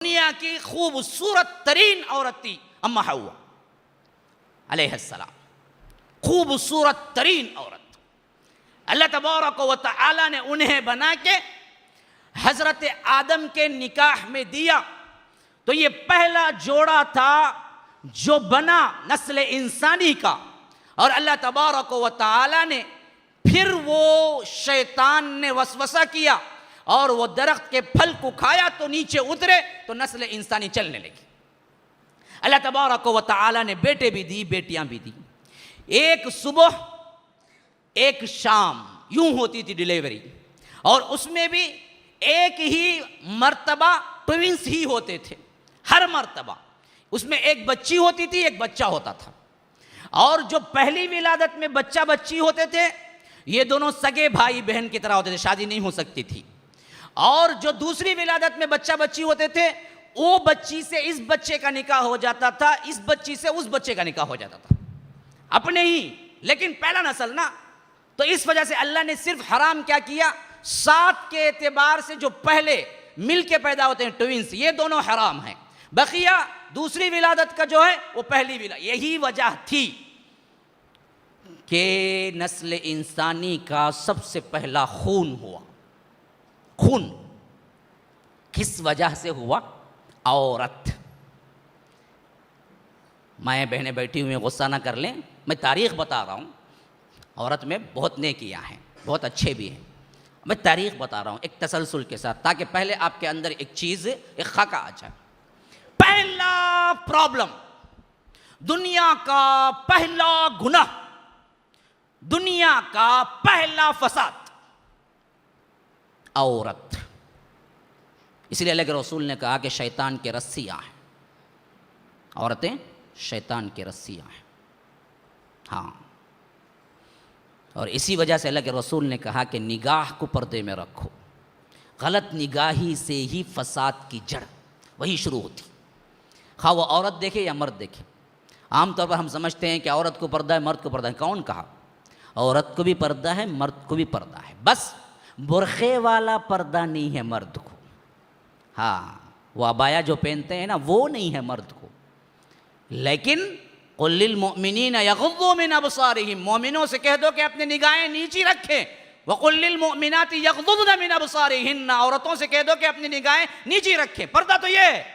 दुनिया की खूबसूरत तरीन औरत थी अम्मा हव्वा अलैहिस्सलाम। खूबसूरत तरीन औरत अल्लाह तबारक व तआला ने उन्हें बना के हजरत आदम के निकाह में दिया। तो ये पहला जोड़ा था जो बना नस्ल इंसानी का। और अल्लाह तबारक व तआला ने फिर वो शैतान ने वसवसा किया और वो दरख्त के फल को खाया तो नीचे उतरे तो नस्ल इंसानी चलने लगी। अल्लाह तबारक व तआला ने बेटे भी दी, बेटियां भी दी। एक सुबह एक शाम यूं होती थी डिलीवरी, और उसमें भी एक ही मर्तबा ट्विंस ही होते थे। हर मर्तबा उसमें एक बच्ची होती थी, एक बच्चा होता था। और जो पहली विलादत में बच्चा बच्ची होते थे, ये दोनों सगे भाई बहन की तरह होते थे, शादी नहीं हो सकती थी। और जो दूसरी विलादत में बच्चा बच्ची होते थे, वो बच्ची से इस बच्चे का निकाह हो जाता था, इस बच्ची से उस बच्चे का निकाह हो जाता था, अपने ही, लेकिन पहला नस्ल ना। तो इस वजह से अल्लाह ने सिर्फ हराम क्या किया, सात के एतबार से जो पहले मिल के पैदा होते हैं ट्विंस, ये दोनों हराम हैं। बकिया दूसरी विलादत का जो है वो पहली विलादत। यही वजह थी कि नस्ल इंसानी का सबसे पहला खून हुआ। खून किस वजह से हुआ? औरत। माएँ बहनें बैठी हुई गुस्सा ना कर लें, मैं तारीख़ बता रहा हूँ। औरत में बहुत नेकियां हैं, बहुत अच्छे भी हैं। मैं तारीख़ बता रहा हूँ एक तसलसल के साथ, ताकि पहले आपके अंदर एक चीज़, एक खाका आ जाए। पहला प्रॉब्लम, दुनिया का पहला गुनाह, दुनिया का पहला फसाद, औरत। इसलिए अल्लाह के रसूल ने कहा कि शैतान की रस्सियाँ हैं, औरतें शैतान की रस्सियाँ हैं। हाँ, और इसी वजह से अल्लाह के रसूल ने कहा कि निगाह को पर्दे में रखो। गलत निगाही से ही फसाद की जड़ वही शुरू होती, खा वो औरत देखे या मर्द देखे। आमतौर पर हम समझते हैं कि औरत को पर्दा है, मर्द को पर्दा है। कौन कहा? औरत को भी पर्दा है, मर्द को भी पर्दा है। बस बुरखे वाला पर्दा नहीं है मर्द को। हाँ, वो अबाया जो पहनते हैं ना, वो नहीं है मर्द को। लेकिन कुल लिल मुमिनीना यग़ुद्दू मिन अबसारिहिम, मोमिनों से कह दो कि अपनी निगाहें नीची रखें। व कुल लिल मुमिनाति यग़ुद्दुना मिन अबसारिहिन्ना, औरतों से कह दो कि अपनी निगाहें नीची रखें। पर्दा तो ये है,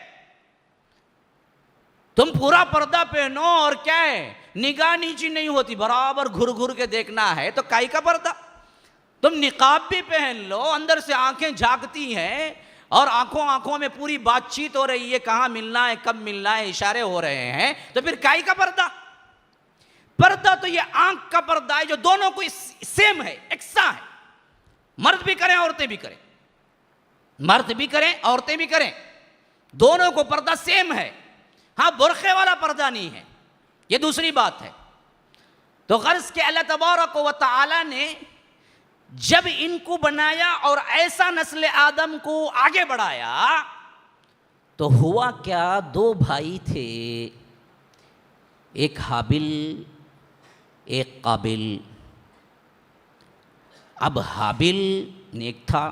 तुम पूरा पर्दा पहनो और क्या है, निगाह नीची नहीं होती, बराबर घुर घुर के देखना है तो काई का पर्दा। तुम निकाब भी पहन लो, अंदर से आंखें झांकती हैं और आंखों आंखों में पूरी बातचीत हो रही है, कहां मिलना है, कब मिलना है, इशारे हो रहे हैं, तो फिर काई का पर्दा? पर्दा तो ये आंख का पर्दा है जो दोनों को सेम है, एकसा है। मर्द भी करें, औरतें भी करें, मर्द भी करें, औरतें भी करें, दोनों को पर्दा सेम है। हाँ, बुरखे वाला पर्दा नहीं है, ये दूसरी बात है। तो गर्ज के अल्लाह तबारक व तआला ने जब इनको बनाया और ऐसा नस्ल आदम को आगे बढ़ाया, तो हुआ क्या, दो भाई थे, एक हाबिल एक काबिल। अब हाबिल नेक था,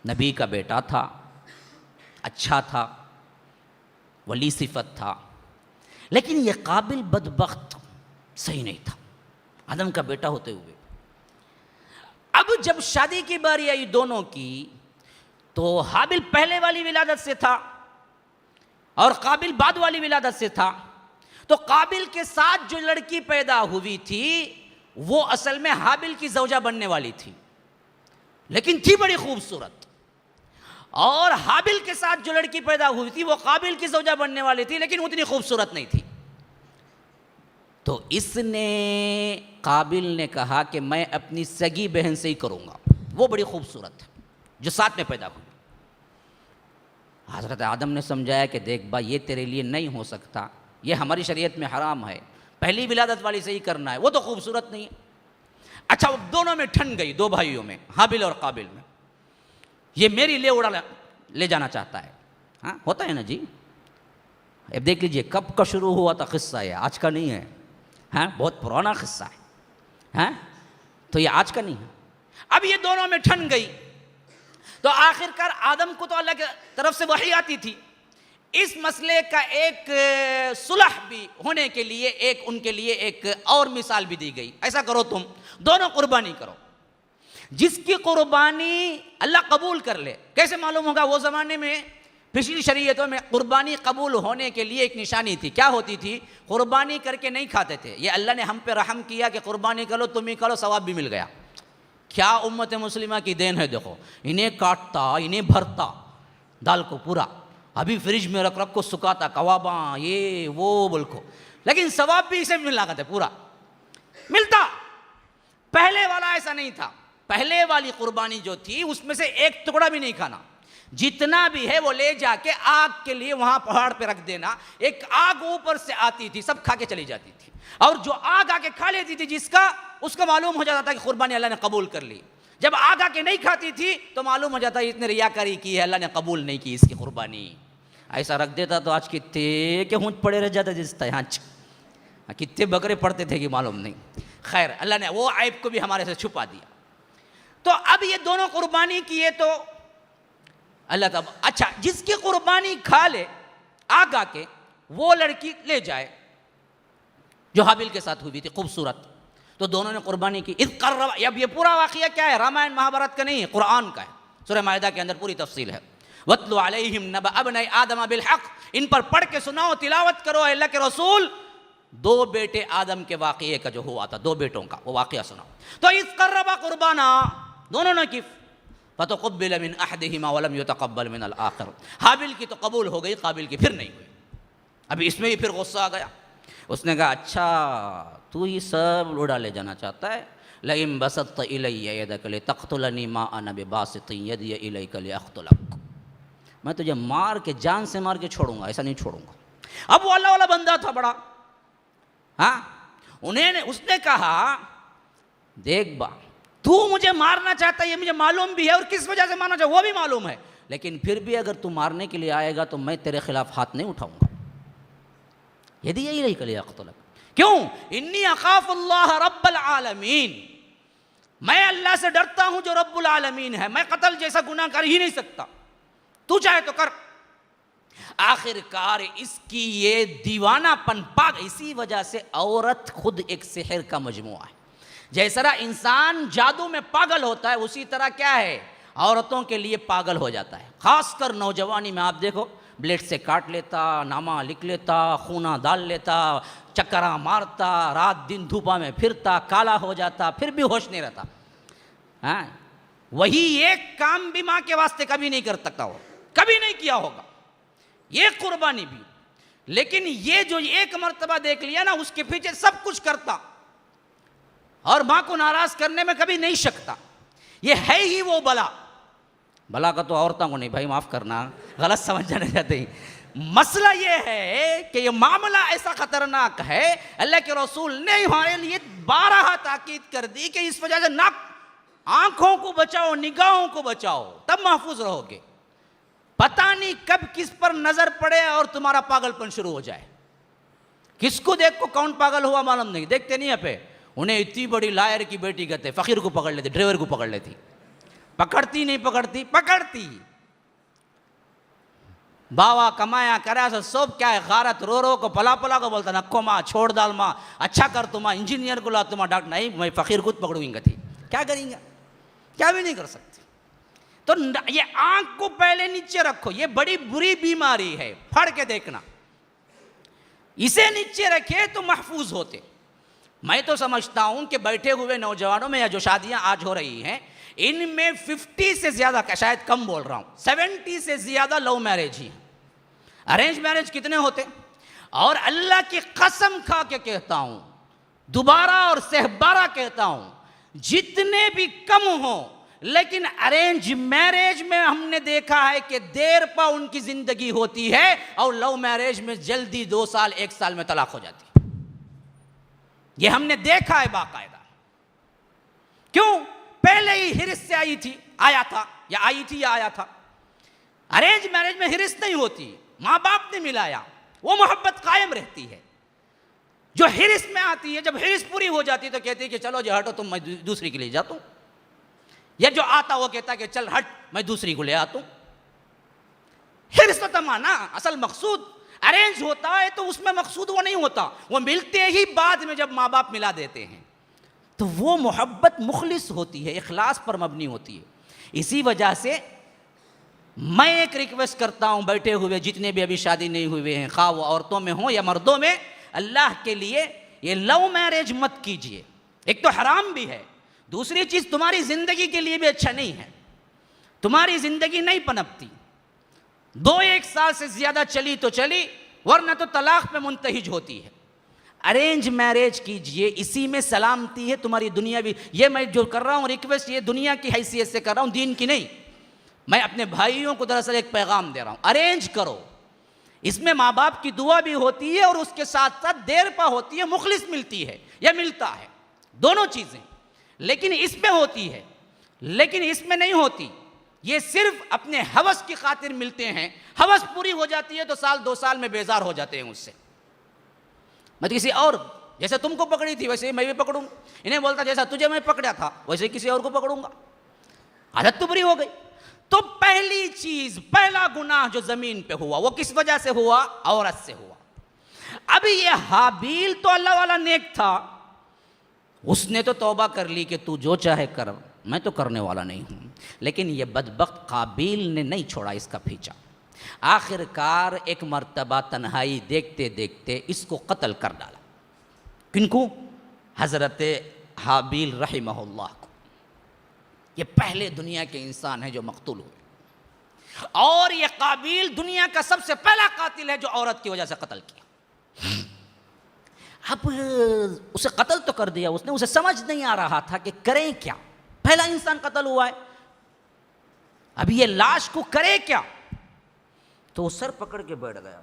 नबी का बेटा था, अच्छा था, वली सिफत था। लेकिन यह काबिल बदबख्त सही नहीं था, आदम का बेटा होते हुए। अब जब शादी की बारी आई दोनों की, तो हाबिल पहले वाली विलादत से था और काबिल बाद वाली विलादत से था। तो काबिल के साथ जो लड़की पैदा हुई थी वो असल में हाबिल की ज़ौजा बनने वाली थी, लेकिन थी बड़ी खूबसूरत। और हाबिल के साथ जो लड़की पैदा हुई थी वो काबिल की ज़ौजा बनने वाली थी, लेकिन उतनी खूबसूरत नहीं थी। तो इसने, काबिल ने कहा कि मैं अपनी सगी बहन से ही करूंगा, वो बड़ी खूबसूरत है जो साथ में पैदा हुई। हज़रत आदम ने समझाया कि देख भाई, ये तेरे लिए नहीं हो सकता, ये हमारी शरीयत में हराम है, पहली विलादत वाली से ही करना है, वो तो खूबसूरत नहीं है। अच्छा, वो दोनों में ठन गई, दो भाइयों में, हाबिल और काबिल में। ये मेरी ले उड़ा ले जाना चाहता है। हाँ, होता है ना जी। अब देख लीजिए कब का शुरू हुआ था किस्सा, है आज का नहीं है। हाँ, बहुत पुराना किस्सा है। हाँ, तो ये आज का नहीं है। अब ये दोनों में ठन गई, तो आखिरकार आदम को तो अल्लाह की तरफ से वही आती थी। इस मसले का एक सुलह भी होने के लिए एक उनके लिए एक और मिसाल भी दी गई, ऐसा करो तुम दोनों कुर्बानी करो, जिसकी कुर्बानी अल्लाह कबूल कर ले। कैसे मालूम होगा? वो ज़माने में पिछली शरीयतों में कुर्बानी कबूल होने के लिए एक निशानी थी। क्या होती थी? कुर्बानी करके नहीं खाते थे। ये अल्लाह ने हम पे रहम किया कि कुर्बानी करो, तुम ही करो, सवाब भी मिल गया। क्या उम्मत मुस्लिमा की देन है। देखो, इन्हें काटता, इन्हें भरता दाल को पूरा, अभी फ्रिज में रख रख को सुखाता, कबाबा ये वो बोल को, लेकिन सवाब भी इसे मिला करते, पूरा मिलता। पहले वाला ऐसा नहीं था। पहले वाली कुर्बानी जो थी उसमें से एक टुकड़ा भी नहीं खाना, जितना भी है वो ले जाके आग के लिए वहां पहाड़ पे रख देना। एक आग ऊपर से आती थी, सब खा के चली जाती थी, और जो आग आके खा लेती थी जिसका, उसका मालूम हो जाता था कि कुर्बानी अल्लाह ने कबूल कर ली। जब आग आके नहीं खाती थी तो मालूम हो जाता इसने रियाकारी की है, अल्लाह ने कबूल नहीं की इसकी कुर्बानी। ऐसा रख देता तो आज कितने के होंठ पड़े रह जाते जिसता यहाँ, कितने बकरे पड़ते थे कि मालूम नहीं। खैर, अल्लाह ने वो ऐब को भी हमारे से छुपा दिया। तो अब ये दोनों कुर्बानी किए तो अल्लाह तब, अच्छा जिसकी कुर्बानी खा ले आग आके, वो लड़की ले जाए जो हाबिल के साथ हुई थी, खूबसूरत। तो दोनों ने कुर्बानी की। अब ये पूरा वाक़या क्या है? रामायण महाभारत का नहीं है, कुरान का है। सूरह माइदा के अंदर पूरी तफसील है। वत्लु अलैहिम नबअ अब्नै आदम बिल हक़, इन पर पढ़ के सुनाओ, तिलावत करो अल्लाह के रसूल, दो बेटे आदम के वाक़ये का जो हुआ था, दो बेटों का वो वाक़या सुनाओ। तो इज़ क़र्रबा कुर्बाना, दोनों ने की, फ़तक़ुब्बिल मिन अहदिहिमा वलम युतक़ब्बल मिन अल आख़िर। हाबिल की तो कबूल हो गई, काबिल की फिर नहीं हुई। अभी इसमें भी फिर गुस्सा आ गया। उसने कहा अच्छा तू ही सब उड़ा ले जाना चाहता है। लइम बसत्त इलैया यदक लितक़्तुलनी मा अना बिबासितिन यदी इलैका लिअक़्तुलक, मैं तुझे मार के, जान से मार के छोड़ूंगा, ऐसा नहीं छोड़ूंगा। अब वो अल्लाह वाला बंदा था बड़ा, हाँ, उसने कहा देख बा, तू मुझे मारना चाहता है ये मुझे मालूम भी है, और किस वजह से मारना चाहता वो भी मालूम है, लेकिन फिर भी अगर तू मारने के लिए आएगा तो मैं तेरे खिलाफ हाथ नहीं उठाऊंगा। यदि यही रही कल अक़्तुलक, क्यों? इन्नी अख़ाफ़ुल्लाह रब्बल आलमीन, मैं अल्लाह से डरता हूं जो रब्बुल आलमीन है, मैं कत्ल जैसा गुनाह कर ही नहीं सकता, तू चाहे तो कर। आखिरकार इसकी ये दीवानापन पाग, इसी वजह से औरत खुद एक सिहर का मजमुआ है। जैसा इंसान जादू में पागल होता है, उसी तरह क्या है, औरतों के लिए पागल हो जाता है। खासकर नौजवानी में आप देखो, ब्लेड से काट लेता, नामा लिख लेता, खूना डाल लेता, चक्करा मारता, रात दिन धूपा में फिरता, काला हो जाता, फिर भी होश नहीं रहता। हाँ, वही एक काम भी माँ के वास्ते कभी नहीं कर सकता, हो कभी नहीं किया होगा, ये कुर्बानी भी। लेकिन ये जो एक मर्तबा देख लिया ना, उसके पीछे सब कुछ करता और माँ को नाराज करने में कभी नहीं सकता। ये है ही वो बला। भला का तो औरतों को नहीं भाई, माफ़ करना, गलत समझ जाने जाते ही। मसला ये है कि ये मामला ऐसा ख़तरनाक है, अल्लाह के रसूल ने हमारे लिए 12 ताकीद कर दी कि इस वजह से नाक, आंखों को बचाओ, निगाहों को बचाओ, तब महफूज रहोगे। पता नहीं कब किस पर नज़र पड़े और तुम्हारा पागलपन शुरू हो जाए। किसको देख को कौन पागल हुआ मालूम नहीं, देखते नहीं पे। उन्हें इतनी बड़ी लायर की बेटी कहते, फ़कीर को पकड़ लेती, ड्राइवर को पकड़ लेती, पकड़ती नहीं पकड़ती, पकड़ती। बावा कमाया करा सब क्या है, गारत रो रो को पला पला को बोलता, नक्को माँ छोड़ डाल माँ, अच्छा कर तुम्हारा इंजीनियर को ला, तुम्हारा डॉक्टर नहीं, मैं फ़कीर खुद पकड़ूंगा थी। क्या करेंगे? क्या भी नहीं कर सकते। तो ये आंख को पहले नीचे रखो, ये बड़ी बुरी बीमारी है, फड़ के देखना। इसे नीचे रखे तो महफूज होते। मैं तो समझता हूं कि बैठे हुए नौजवानों में या जो शादियां आज हो रही हैं, इनमें 50 से ज्यादा, शायद कम बोल रहा हूं, 70 से ज्यादा लव मैरिज ही। अरेंज मैरिज कितने होते? और अल्लाह की कसम खा के कहता हूं, दोबारा और सहबारा कहता हूं, जितने भी कम हो, लेकिन अरेंज मैरिज में हमने देखा है कि देर पर उनकी जिंदगी होती है, और लव मैरिज में जल्दी 2 साल 1 साल में तलाक हो जाती है। ये हमने देखा है बाकायदा। क्यों? पहले ही हिरिस से आई थी, आया था, या आई थी या आया था। अरेंज मैरिज में हिरिस नहीं होती, माँ बाप ने मिलाया, वो मोहब्बत कायम रहती है। जो हिरिस में आती है, जब हिरिस पूरी हो जाती है तो कहती है कि चलो जी हटो तुम, मैं दूसरी के लिए जाता हूं। या जो आता वो कहता कि चल हट मैं दूसरी को ले आता हूं। हिर्स तो तमाना असल मकसूद अरेंज होता है तो उसमें मकसूद वो नहीं होता, वो मिलते ही बाद में जब माँ बाप मिला देते हैं तो वो मोहब्बत मुखलिस होती है, इखलास पर मबनी होती है। इसी वजह से मैं एक रिक्वेस्ट करता हूं बैठे हुए जितने भी अभी शादी नहीं हुए हैं, खा वो औरतों में हो या मर्दों में, अल्लाह के लिए ये लव मैरिज मत कीजिए। एक तो हराम भी है, दूसरी चीज तुम्हारी जिंदगी के लिए भी अच्छा नहीं है, तुम्हारी जिंदगी नहीं पनपती। 2-1 साल से ज्यादा चली तो चली, वरना तो तलाक पे मुंतहिज होती है। अरेंज मैरिज कीजिए, इसी में सलामती है तुम्हारी दुनिया भी। ये मैं जो कर रहा हूं रिक्वेस्ट ये दुनिया की हैसियत से कर रहा हूं, दीन की नहीं। मैं अपने भाइयों को दरअसल एक पैगाम दे रहा हूं, अरेंज करो, इसमें माँ बाप की दुआ भी होती है और उसके साथ साथ देर पा होती है, मुखलिस मिलती है या मिलता है, दोनों चीजें। लेकिन इसमें होती है, लेकिन इसमें नहीं होती। ये सिर्फ अपने हवस की खातिर मिलते हैं, हवस पूरी हो जाती है तो 1-2 साल में बेजार हो जाते हैं उससे। मैं तो किसी और, जैसे तुमको पकड़ी थी वैसे ही मैं भी पकड़ूंगा, इन्हें बोलता जैसा तुझे मैं पकड़ा था वैसे ही किसी और को पकड़ूंगा, आदत तो बुरी हो गई। तो पहली चीज, पहला गुनाह जो जमीन पे हुआ वो किस वजह से हुआ? औरत से हुआ। अभी ये हाबील तो अल्लाह वाला नेक था, उसने तो तौबा कर ली कि तू जो चाहे कर, मैं तो करने वाला नहीं हूं। लेकिन ये बदबख्त काबिल ने नहीं छोड़ा इसका पीछा, आखिरकार एक मर्तबा तन्हाई देखते देखते इसको कत्ल कर डाला। किनको? हजरत हाबील रहमहुल्लाह को। ये पहले दुनिया के इंसान है जो मकतूल हुए, और ये काबिल दुनिया का सबसे पहला कातिल है जो औरत की वजह से कत्ल किया। अब उसे कत्ल तो कर दिया उसने, उसे समझ नहीं आ रहा था कि करें क्या, पहला इंसान कत्ल हुआ है, अभी ये लाश को करे क्या। तो सर पकड़ के बैठ गया,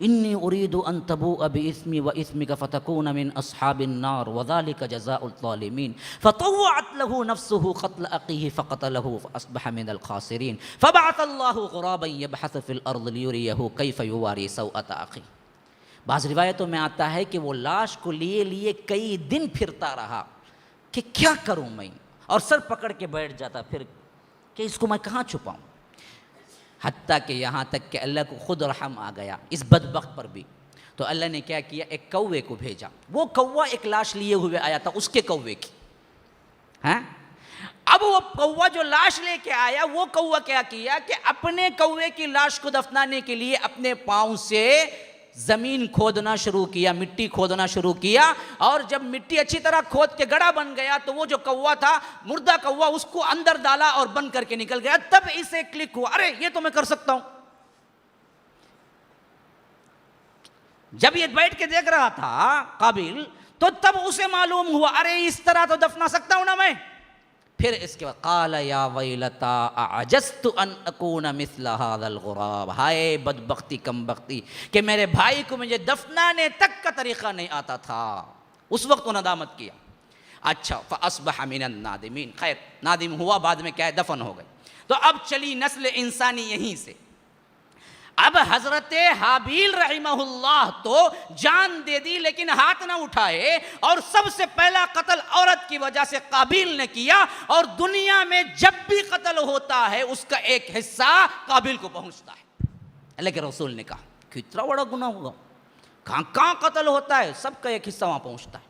इन्नी उरीदु अन तबूअ बिइस्मी व इस्मिका फतकून मिन अस्हाबिन नार व ज़ालिका जज़ाउल ज़ालिमीन फतव्वअत लहू नफ्सुहु क़त्ल अख़ीहि फ़क़तलहु फ़अस्बह मिनल ख़ासिरीन फ़बअथल्लाहु ग़ुराबन यबहसु फ़िल अर्ज़ि लियुरियहु कैफ़ युवारी सौअत अख़ीह। बाज़ रिवायतों में आता है कि वो लाश को लिए लिए कई दिन फिरता रहा कि क्या करूं मैं, और सर पकड़ के बैठ जाता फिर कि इसको मैं कहाँ छुपाऊं। हत्ता कि यहाँ तक कि अल्लाह को खुद रहम आ गया इस बदबख्त पर भी। तो अल्लाह ने क्या किया, एक कौवे को भेजा। वो कौवा एक लाश लिए हुए आया था, उसके कौवे की, हैं। अब वो कौवा जो लाश लेके आया, वो कौवा क्या किया कि अपने कौवे की लाश को दफनाने के लिए अपने पाँव से जमीन खोदना शुरू किया, मिट्टी खोदना शुरू किया। और जब मिट्टी अच्छी तरह खोद के गड़ा बन गया तो वो जो कौवा था, मुर्दा कौवा, उसको अंदर डाला और बंद करके निकल गया। तब इसे क्लिक हुआ, अरे ये तो मैं कर सकता हूं। जब ये बैठ के देख रहा था काबिल, तो तब उसे मालूम हुआ, अरे इस तरह तो दफना सकता हूं ना मैं। फिर इसके बाद काला या वैलता अजस्तु अन अकून मिस्ला हाज़ल गुराब, हाय बदबख्ती कमबख्ती कि मेरे भाई को मुझे दफनाने तक का तरीक़ा नहीं आता था। उस वक्त वो नदामत किया। अच्छा, फ़अस्बह मिनन नादिमीन, खैर नादिम हुआ, बाद में क्या है, दफन हो गए। तो अब चली नस्ल इंसानी यहीं से। अब हजरत हाबील रहमहुल्लाह तो जान दे दी लेकिन हाथ ना उठाए, और सबसे पहला कत्ल औरत की वजह से काबिल ने किया। और दुनिया में जब भी कत्ल होता है उसका एक हिस्सा काबिल को पहुंचता है। अल्लाह के रसूल ने कहा कितना बड़ा गुनाह होगा, कहां कहां कत्ल होता है सबका एक हिस्सा वहां पहुंचता है।